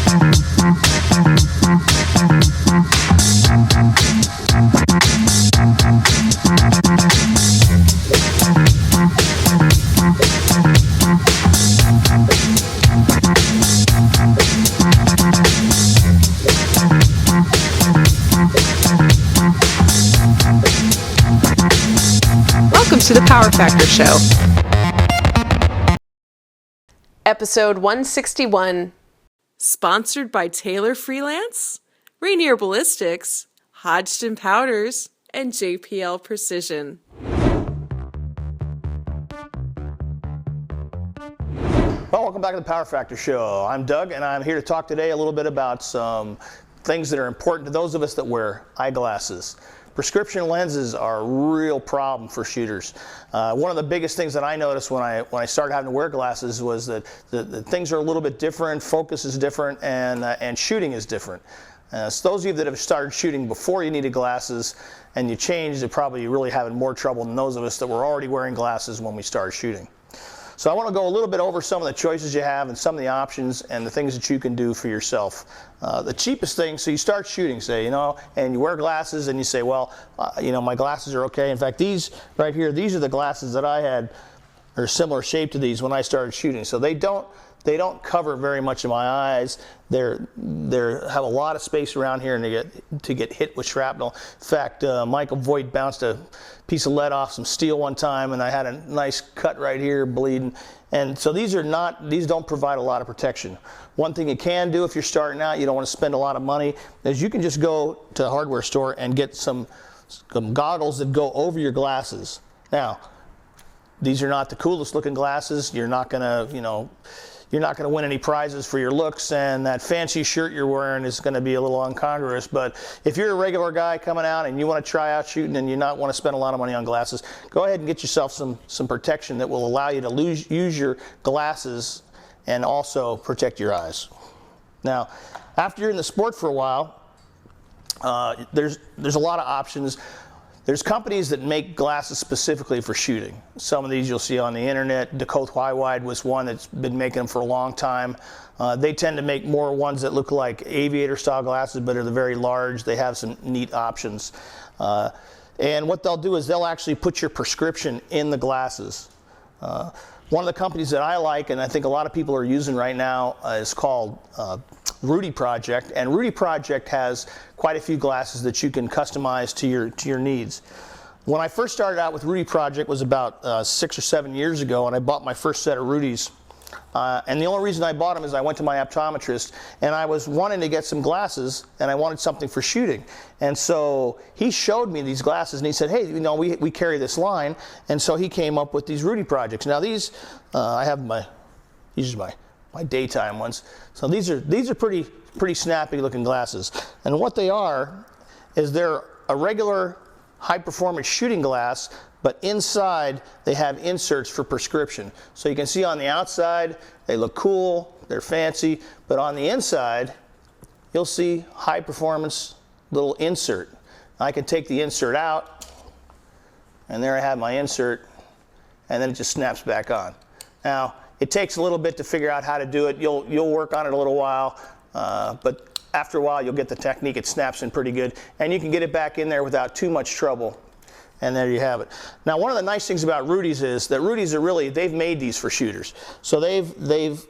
Welcome to the Power Factor Show. Episode 161. Sponsored by Taylor Freelance, Rainier Ballistics, Hodgdon Powders, and JPL Precision. Well, welcome back to the Power Factor Show. I'm Doug, and I'm here to talk today a little bit about some things that are important to those of us that wear eyeglasses. Prescription lenses are a real problem for shooters. One of the biggest things that I noticed when I started having to wear glasses was that the things are a little bit different, focus is different, and shooting is different. So those of you that have started shooting before you needed glasses and you changed, you're probably really having more trouble than those of us that were already wearing glasses when we started shooting. So I want to go a little bit over some of the choices you have and some of the options and the things that you can do for yourself. The cheapest thing, so you start shooting, say, and you wear glasses and you say, well, my glasses are okay. In fact, these right here, these are the glasses that I had, are similar shape to these when I started shooting. So they don't cover very much of my eyes. They have a lot of space around here and to get hit with shrapnel. In fact, Michael Voigt bounced a piece of lead off some steel one time, and I had a nice cut right here, bleeding. And so these don't provide a lot of protection. One thing you can do if you're starting out, you don't want to spend a lot of money, is you can just go to a hardware store and get some goggles that go over your glasses. Now, these are not the coolest looking glasses. You're not gonna win any prizes for your looks, and that fancy shirt you're wearing is going to be a little incongruous. But if you're a regular guy coming out and you want to try out shooting and you not want to spend a lot of money on glasses, go ahead and get yourself some protection that will allow you to use your glasses and also protect your eyes. Now, after you're in the sport for a while, there's a lot of options. There's companies that make glasses specifically for shooting. Some of these you'll see on the internet. Dakota Wide was one that's been making them for a long time. They tend to make more ones that look like aviator style glasses, but are very large. They have some neat options. And what they'll do is they'll actually put your prescription in the glasses. One of the companies that I like, and I think a lot of people are using right now, is called Rudy Project, and Rudy Project has quite a few glasses that you can customize to your needs. When I first started out with Rudy Project was about 6 or 7 years ago, and I bought my first set of Rudies. And the only reason I bought them is I went to my optometrist and I was wanting to get some glasses and I wanted something for shooting. And so he showed me these glasses and he said, hey, we carry this line. And so he came up with these Rudy Projects. Now these, I have these are my daytime ones. So these are pretty snappy looking glasses. And what they are is they're a regular high performance shooting glass, but inside they have inserts for prescription. So you can see on the outside, they look cool, they're fancy, but on the inside, you'll see high performance little insert. I can take the insert out, and there I have my insert, and then it just snaps back on. Now, it takes a little bit to figure out how to do it. You'll work on it a little while, but after a while you'll get the technique. It snaps in pretty good, and you can get it back in there without too much trouble. And there you have it. Now, one of the nice things about Rudies is that Rudies they've made these for shooters. So they've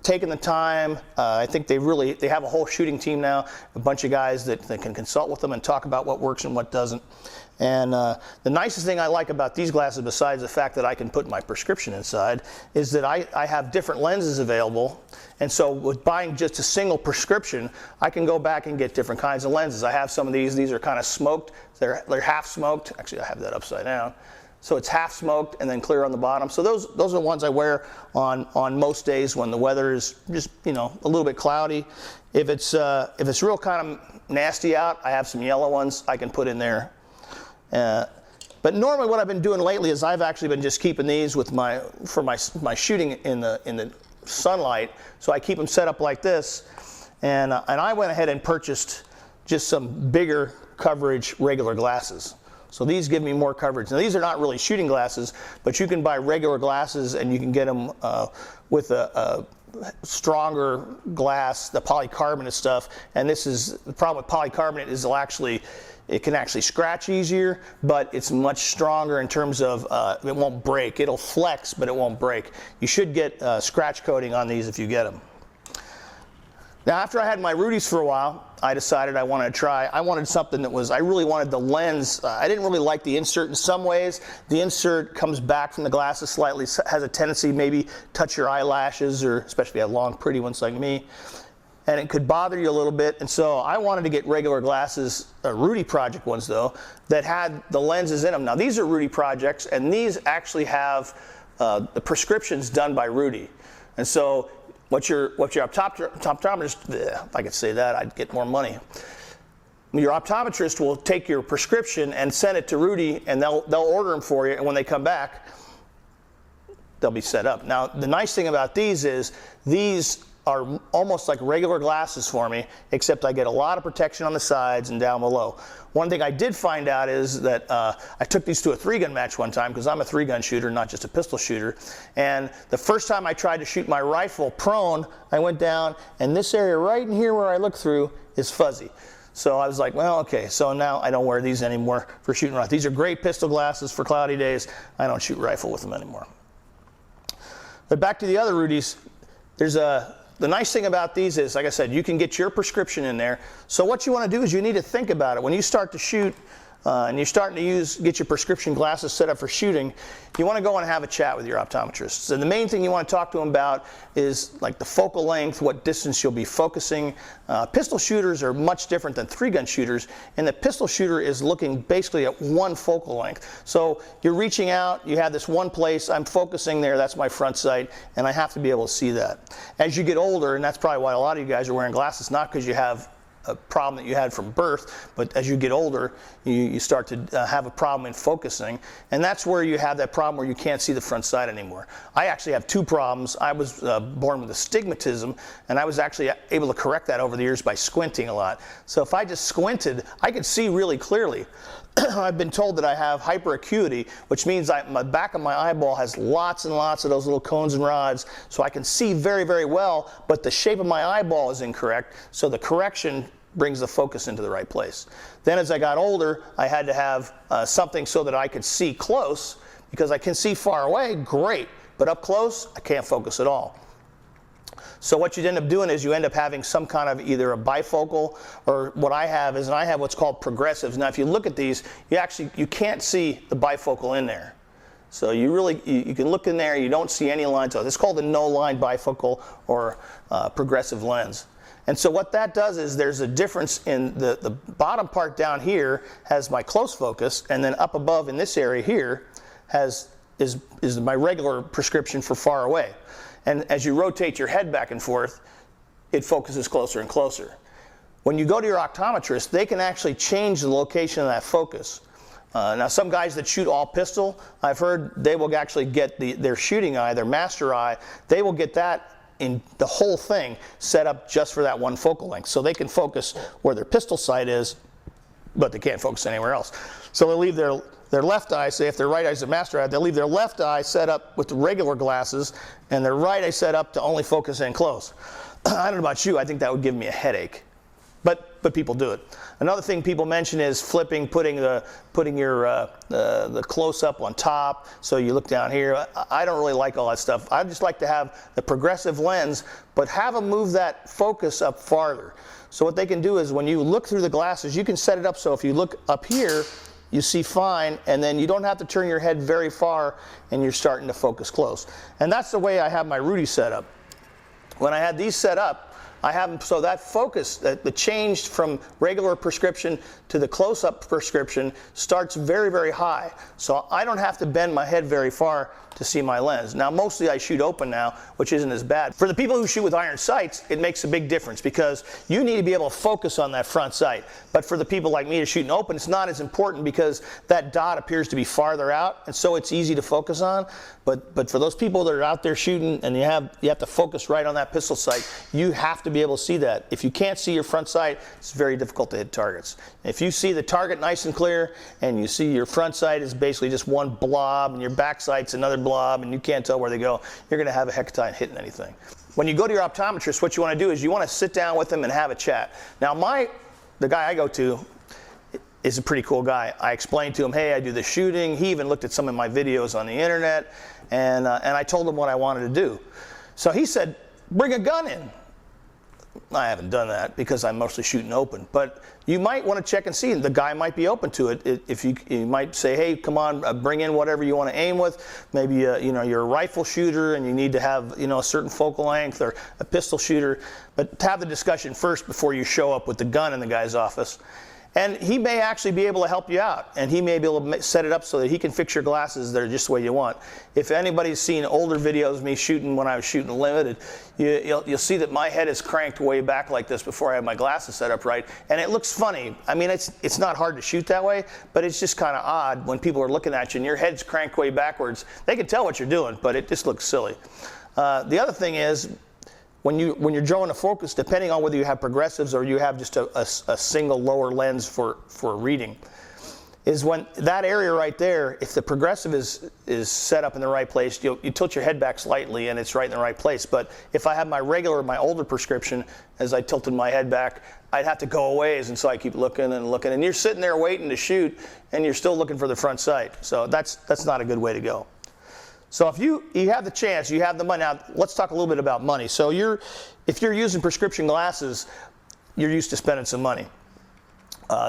taken the time. I think they have a whole shooting team now, a bunch of guys that can consult with them and talk about what works and what doesn't. And the nicest thing I like about these glasses, besides the fact that I can put my prescription inside, is that I have different lenses available. And so with buying just a single prescription, I can go back and get different kinds of lenses. I have some of these. These are kind of smoked. They're half smoked. Actually, I have that upside down. So it's half smoked and then clear on the bottom. So those are the ones I wear on most days when the weather is just a little bit cloudy. If it's real kind of nasty out, I have some yellow ones I can put in there. But normally what I've been doing lately is I've actually been just keeping these for my shooting in the sunlight. So I keep them set up like this. And I went ahead and purchased just some bigger coverage regular glasses. So these give me more coverage. Now these are not really shooting glasses, but you can buy regular glasses and you can get them with a stronger glass, the polycarbonate stuff, and this is the problem with polycarbonate is it can actually scratch easier, but it's much stronger in terms of it won't break. It'll flex, but it won't break. You should get scratch coating on these if you get them. Now, after I had my Rudies for a while, I decided I wanted something that was, I really wanted the lens. I didn't really like the insert in some ways. The insert comes back from the glasses slightly, has a tendency maybe touch your eyelashes, or especially if you have long, pretty ones like me. And it could bother you a little bit. And so I wanted to get regular glasses, Rudy Project ones though, that had the lenses in them. Now, these are Rudy Projects, and these actually have the prescriptions done by Rudy. And so what your optometrist, if I could say that, I'd get more money. Your optometrist will take your prescription and send it to Rudy, and they'll order them for you, and when they come back, they'll be set up. Now, the nice thing about these is these are almost like regular glasses for me, except I get a lot of protection on the sides and down below. One thing I did find out is that I took these to a 3-gun match one time, because I'm a 3-gun shooter, not just a pistol shooter. And the first time I tried to shoot my rifle prone, I went down, and this area right in here where I look through is fuzzy. So I was like, well, okay, so now I don't wear these anymore for shooting rifle. These are great pistol glasses for cloudy days. I don't shoot rifle with them anymore. But back to the other Rudies, the nice thing about these is, like I said, you can get your prescription in there. So what you want to do is you need to think about it. When you start to shoot and you're starting to get your prescription glasses set up for shooting, you want to go and have a chat with your optometrist. So the main thing you want to talk to them about is like the focal length, what distance you'll be focusing. Pistol shooters are much different than 3-gun shooters, and the pistol shooter is looking basically at one focal length. So you're reaching out, you have this one place, I'm focusing there, that's my front sight, and I have to be able to see that. As you get older, and that's probably why a lot of you guys are wearing glasses, not because you have a problem that you had from birth, but as you get older, you start to have a problem in focusing, and that's where you have that problem where you can't see the front sight anymore. I actually have 2 problems. I was born with astigmatism, and I was actually able to correct that over the years by squinting a lot. So if I just squinted, I could see really clearly. I've been told that I have hyperacuity, which means my back of my eyeball has lots and lots of those little cones and rods, so I can see very, very well, but the shape of my eyeball is incorrect, so the correction brings the focus into the right place. Then as I got older, I had to have something so that I could see close, because I can see far away, great, but up close, I can't focus at all. So what you end up doing is you end up having some kind of either a bifocal, or what I have is, I have what's called progressives. Now if you look at these, you can't see the bifocal in there. So you can look in there, you don't see any lines. So it's called a no-line bifocal or progressive lens. And so what that does is there's a difference in the bottom part down here has my close focus, and then up above in this area here is my regular prescription for far away. And as you rotate your head back and forth, it focuses closer and closer. When you go to your optometrist, they can actually change the location of that focus. Now some guys that shoot all pistol, I've heard they will actually get their shooting eye, their master eye, they will get that in the whole thing set up just for that one focal length. So they can focus where their pistol sight is, but they can't focus anywhere else. So they'll leave their left eye, say if their right eye is a master eye, they'll leave their left eye set up with the regular glasses, and their right eye set up to only focus in close. I don't know about you, I think that would give me a headache. But people do it. Another thing people mention is flipping, putting the close up on top, so you look down here. I don't really like all that stuff. I just like to have the progressive lens, but have them move that focus up farther. So what they can do is when you look through the glasses, you can set it up so if you look up here, you see fine, and then you don't have to turn your head very far, and you're starting to focus close. And that's the way I have my Rudy set up. When I had these set up, I have them so that focus, the change from regular prescription to the close-up prescription starts very, very high. So I don't have to bend my head very far to see my lens. Now mostly I shoot open now, which isn't as bad. For the people who shoot with iron sights, it makes a big difference because you need to be able to focus on that front sight. But for the people like me to shoot open, it's not as important because that dot appears to be farther out, and so it's easy to focus on. But for those people that are out there shooting and you have to focus right on that pistol sight, you have to be able to see that. If you can't see your front sight, it's very difficult to hit targets. If you see the target nice and clear and you see your front sight is basically just one blob and your back sight's another blob and you can't tell where they go, you're going to have a heck of a time hitting anything. when you go to your optometrist, what you want to do is you want to sit down with them and have a chat. Now, the guy I go to is a pretty cool guy. I explained to him, hey, I do the shooting. He even looked at some of my videos on the internet, and I told him what I wanted to do. So he said, bring a gun in. I haven't done that because I'm mostly shooting open, but you might want to check and see. The guy might be open to it. If you might say, hey, come on, bring in whatever you want to aim with. Maybe you're a rifle shooter and you need to have a certain focal length, or a pistol shooter. But to have the discussion first before you show up with the gun in the guy's office. And he may actually be able to help you out, and he may be able to set it up so that he can fix your glasses that are just the way you want. If anybody's seen older videos of me shooting when I was shooting limited, you'll see that my head is cranked way back like this before I have my glasses set up right, and it looks funny. I mean, it's not hard to shoot that way, but it's just kind of odd when people are looking at you and your head's cranked way backwards. They can tell what you're doing, but it just looks silly. The other thing is, when you're drawing a focus, depending on whether you have progressives or you have just a single lower lens for reading, is when that area right there, if the progressive is set up in the right place, you tilt your head back slightly and it's right in the right place. But if I have my older prescription, as I tilted my head back, I'd have to go a ways, and so I keep looking and looking, and you're sitting there waiting to shoot, and you're still looking for the front sight. So that's not a good way to go. So if you have the chance, you have the money. Now, let's talk a little bit about money. So if you're using prescription glasses, you're used to spending some money.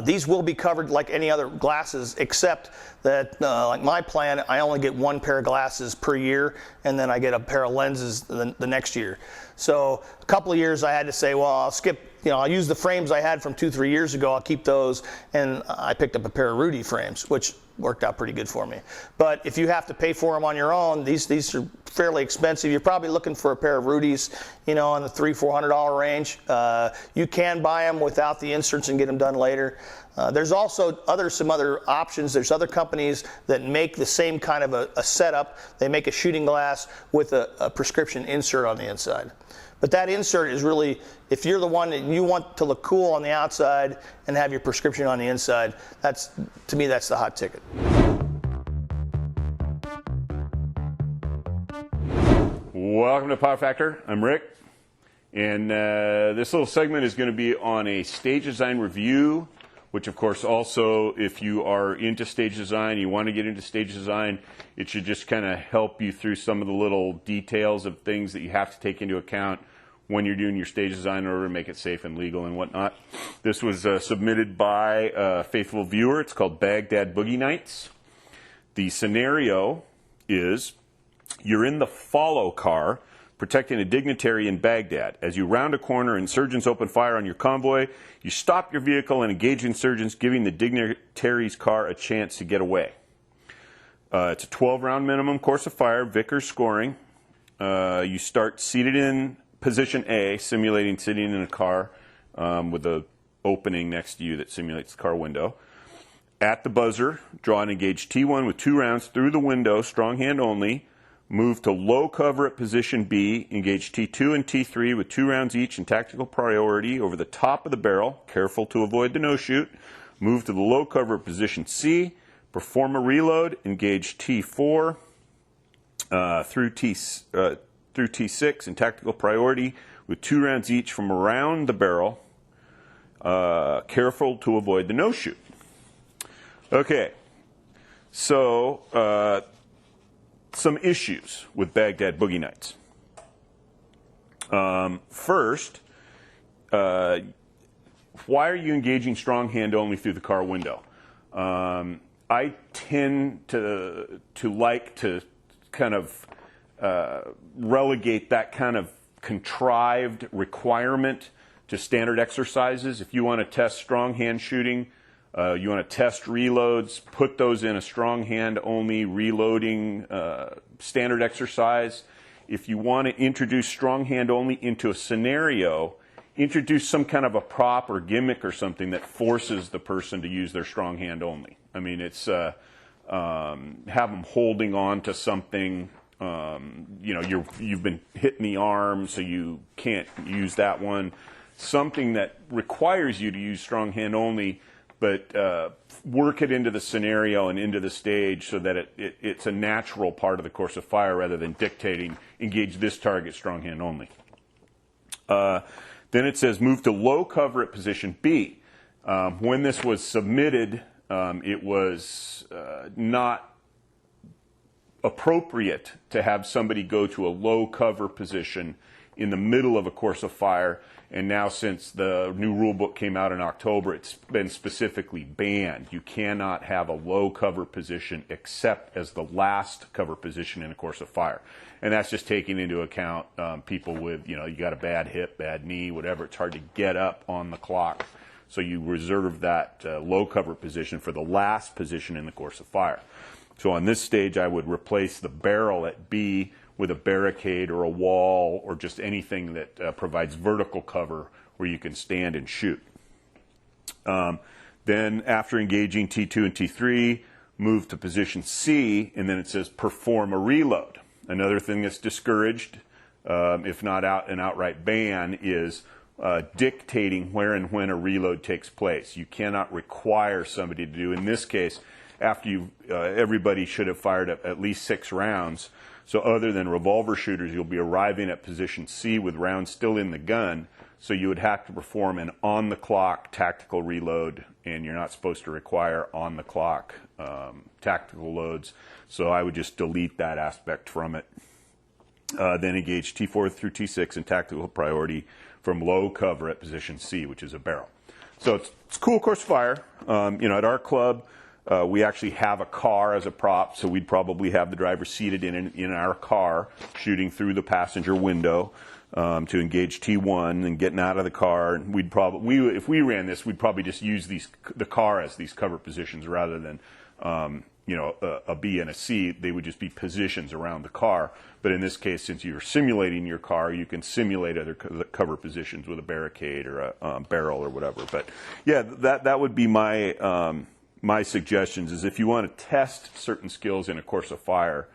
These will be covered like any other glasses, except that, like my plan, I only get one pair of glasses per year, and then I get a pair of lenses the next year. So a couple of years I had to say, well, I'll skip, I'll use the frames I had from 2-3 years ago, I'll keep those, and I picked up a pair of Rudy frames, which worked out pretty good for me. But if you have to pay for them on your own, these are fairly expensive. You're probably looking for a pair of Rudies, in the $300-400 range. You can buy them without the inserts and get them done later. There's also some other options. There's other companies that make the same kind of a setup. They make a shooting glass with a prescription insert on the inside. But that insert is really, if you're the one that you want to look cool on the outside and have your prescription on the inside, to me, that's the hot ticket. Welcome to Power Factor. I'm Rick, and this little segment is going to be on a stage design review, which of course also, if you are into stage design, you want to get into stage design, it should just kind of help you through some of the little details of things that you have to take into account when you're doing your stage design in order to make it safe and legal and whatnot. This was submitted by a faithful viewer. It's called Baghdad Boogie Nights. The scenario is you're in the follow car protecting a dignitary in Baghdad. As you round a corner, insurgents open fire on your convoy. You stop your vehicle and engage insurgents, giving the dignitary's car a chance to get away. It's a 12-round minimum course of fire, Vickers scoring. You start seated in position A, simulating sitting in a car with an opening next to you that simulates the car window. At the buzzer, draw and engage T1 with 2 rounds through the window, strong hand only. Move to low cover at position B, engage T2 and T3 with 2 rounds each in tactical priority over the top of the barrel, careful to avoid the no-shoot. Move to the low cover at position C, perform a reload, engage T4 through T6 in tactical priority with 2 rounds each from around the barrel, careful to avoid the no-shoot. Okay, so some issues with Baghdad Boogie Nights. First, why are you engaging strong hand only through the car window? I tend to like to kind of relegate that kind of contrived requirement to standard exercises. If you want to test strong hand shooting, you want to test reloads, put those in a strong hand only reloading standard exercise. If you want to introduce strong hand only into a scenario, introduce some kind of a prop or gimmick or something that forces the person to use their strong hand only. I mean, it's have them holding on to something. You've been hit in the arm, so you can't use that one. Something that requires you to use strong hand only, but work it into the scenario and into the stage so that it's a natural part of the course of fire rather than dictating, engage this target strong hand only. Then it says move to low cover at position B. When this was submitted, it was not appropriate to have somebody go to a low cover position in the middle of a course of fire. And now, since the new rule book came out in October, it's been specifically banned. You cannot have a low cover position except as the last cover position in a course of fire. And that's just taking into account people with, you got a bad hip, bad knee, whatever. It's hard to get up on the clock. So you reserve that low cover position for the last position in the course of fire. So on this stage, I would replace the barrel at B with a barricade or a wall or just anything that provides vertical cover where you can stand and shoot. Then after engaging T2 and T3, move to position C, and then it says perform a reload. Another thing that's discouraged, if not an outright ban, is dictating where and when a reload takes place. You cannot require somebody to do. In this case, after everybody should have fired at least 6 rounds. So other than revolver shooters, you'll be arriving at position C with rounds still in the gun. So you would have to perform an on-the-clock tactical reload, and you're not supposed to require on-the-clock tactical loads. So I would just delete that aspect from it. Then engage T4 through T6 in tactical priority from low cover at position C, which is a barrel. So it's a cool course of fire. At our club, we actually have a car as a prop, so we'd probably have the driver seated in our car, shooting through the passenger window to engage T1 and getting out of the car. And if we ran this, we'd probably just use the car as these cover positions rather than a B and a C. They would just be positions around the car. But in this case, since you're simulating your car, you can simulate other cover positions with a barricade or a barrel or whatever. But yeah, that would be my suggestions is if you want to test certain skills in a course of fire,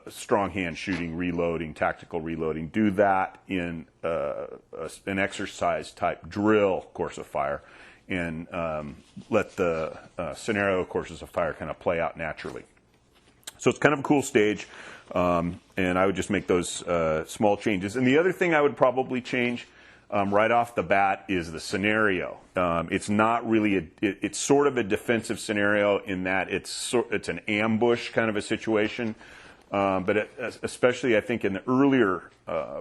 strong hand shooting, reloading, tactical reloading, do that in an exercise type drill course of fire, and let the scenario courses of fire kind of play out naturally. So it's kind of a cool stage, and I would just make those small changes. And the other thing I would probably change right off the bat is the scenario. It's not really it's sort of a defensive scenario in that it's an ambush kind of a situation. But especially I think in the earlier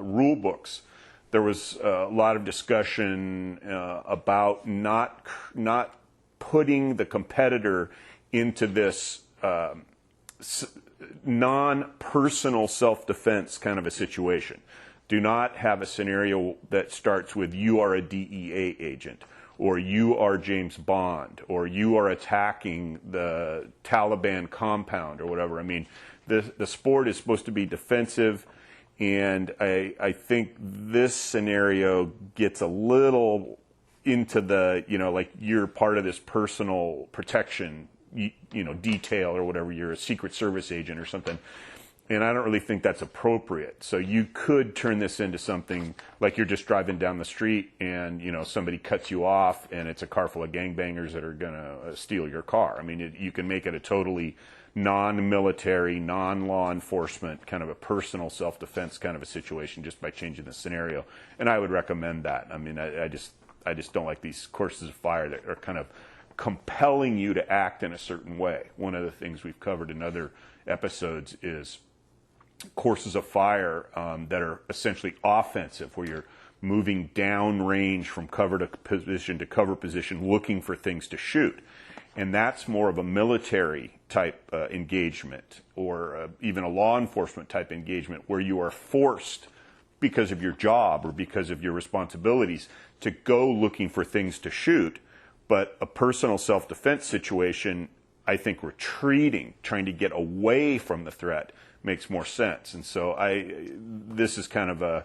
rule books, there was a lot of discussion about not putting the competitor into this non-personal self-defense kind of a situation. Do not have a scenario that starts with you are a DEA agent, or you are James Bond, or you are attacking the Taliban compound, or whatever. I mean, the sport is supposed to be defensive, and I think this scenario gets a little into the, like you're part of this personal protection, detail or whatever. You're a Secret Service agent or something. And I don't really think that's appropriate. So you could turn this into something like you're just driving down the street and, somebody cuts you off and it's a car full of gangbangers that are going to steal your car. I mean, you can make it a totally non-military, non-law enforcement, kind of a personal self-defense kind of a situation just by changing the scenario. And I would recommend that. I mean, I just don't like these courses of fire that are kind of compelling you to act in a certain way. One of the things we've covered in other episodes is courses of fire that are essentially offensive, where you're moving down range from cover to cover position, looking for things to shoot. And that's more of a military type engagement, or even a law enforcement type engagement, where you are forced, because of your job or because of your responsibilities, to go looking for things to shoot. But a personal self-defense situation, I think retreating, trying to get away from the threat, makes more sense. And so this is kind of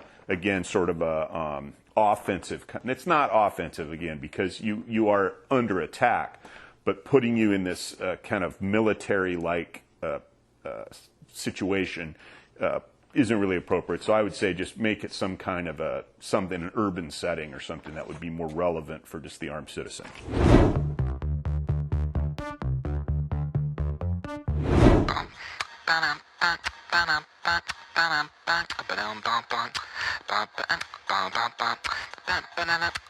sort of a offensive. It's not offensive again because you are under attack, but putting you in this kind of military-like situation isn't really appropriate. So I would say just make it some kind of an urban setting or something that would be more relevant for just the armed citizen. Ba-dum, ba-dum, ba-dum, ba-dum, ba-dum, ba-dum, ba-dum, ba-dum, ba-dum, ba-dum,